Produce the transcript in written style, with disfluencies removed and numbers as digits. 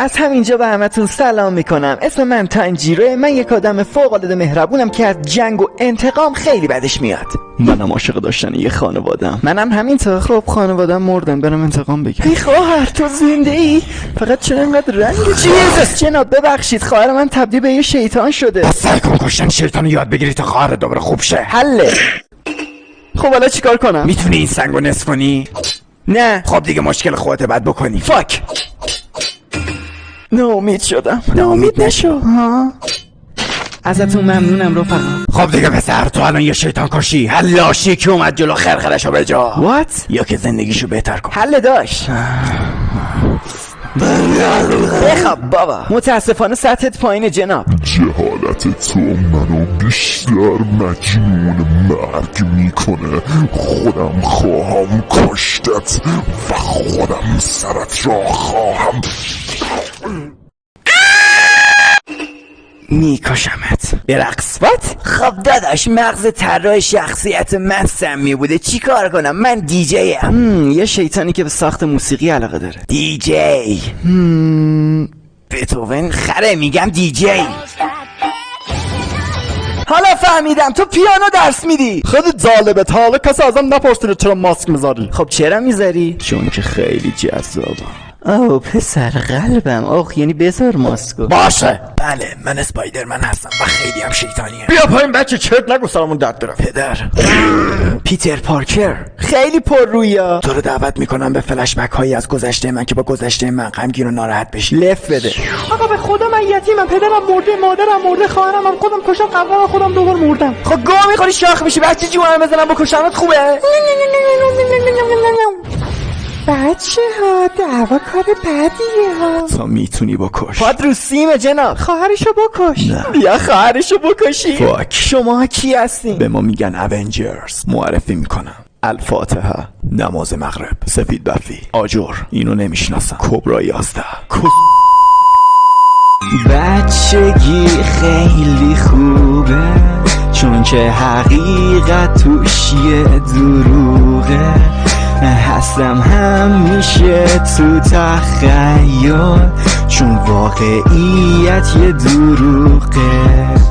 از همینجا به همتون سلام میکنم. اسم من تانجیروه. من یک آدم فوق العاده مهربونم که از جنگ و انتقام خیلی بدش میاد. منم عاشق داشتن یه خانوادم. منم همینطور. خب خانوادم مردن، برم انتقام بگیرم. ای خواهر تو زنده ای؟ فقط چرا اینقدر رنگ چیزست؟ جناب ببخشید، خواهر من تبدیل به یه شیطان شده. پس سعی کن کشتن شیطان رو یاد بگیری تا خواهر دوباره خوب شه. حله. خب حالا چیکار کنم؟ میتونی این سنگو نصف کنی؟ نه. خب دیگه مشکل خودت بعد بکنی. فاک. ناامید شدم. ناامید نشو. ها؟ ازتون ممنونم رفقا. خب دیگه پسر، تو الان یه شیطان کشی، حلاشی که اومد جلو خرخرشو به جا. وات؟ یا که زندگیشو بهتر کن. حله داشت. بخواب بابا. متاسفانه سطحت پایینه جناب. جهالت تو منو بیشتر مجنون مرگ میکنه. خودم خواهم کشتت و خودم سرت را خواهم. میکشمت. برقص. وات؟ خب داداش، مغز طراح شخصیت من سمی بوده، چی کار کنم؟ من دیجی ام. یه شیطانی که به ساخت موسیقی علاقه داره. دیجی. بتوون خره، میگم دیجی. حالا فهمیدم تو پیانو درس میدی. خیلی جالبه. تا حالا کسی ازم نپرسیده چرا ماسک میذاری؟ خب چرا میذاری؟ چون که خیلی جذابم. اوه پسر قلبم. اوه یعنی بذار ماسکو. باشه. بله من اسپایدرمن هستم و خیلی هم شیطانیه. بیا پایین بچه، چرت نگو سرمون درد داره. پدر، پیتر پارکر خیلی پر رویا. تو رو دعوت میکنم به فلش بک هایی از گذشته من که با گذشته من غمگین و ناراحت بشی. لف بده. آقا به خدا من یتیمم، پدرم مرده، مادرم مرده، خواهرم هم خودم کشتم، قبلا خودم دوبار مردم. خب گوه میخوری شاخ میشی، بچه جوانم بزنم بکشمت خوبه؟ بچه ها دعوا کار بدیه ها. تا میتونی بکش. پاد رو سیمه جناب. خواهرشو بکش. بیا خواهرشو بکشی. فاک. شما کی هستین؟ به ما میگن اونجرز. معرفی میکنم: الفاتحه، نماز مغرب، سفید بفی، آجر. اینو نمیشناسم. کبرا 11. بچگی خیلی خوبه، چون که حقیقت توش یه دروغه. هستم همیشه تو تخیل، چون واقعیت یه دروغه.